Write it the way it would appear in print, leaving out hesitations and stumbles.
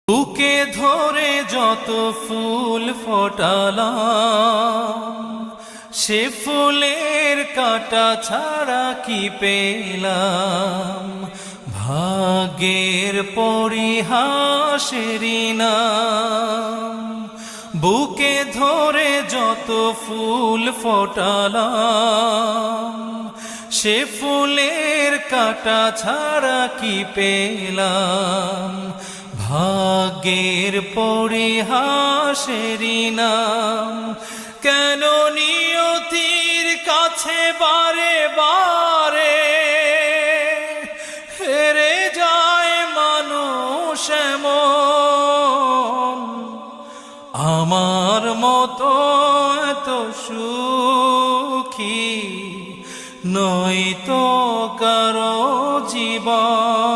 বুকে ধরে যত ফুল ফোটালাম, সে ফুলের কাঁটা ছাড়া কি পেলাম। ভাগ্যের পরিহাসেরই নাম। বুকে ধরে যত ফুল ফোটালাম, সে ফুলের কাঁটা ছাড়া কি পেলাম। ভাগ্যের পরিহাসেরই নাম। কেন নিয়তির কাছে বারে বারে হেরে যায় মানুষ এমন। আমার মতো এত সুখী নয়তো কারো জীবন।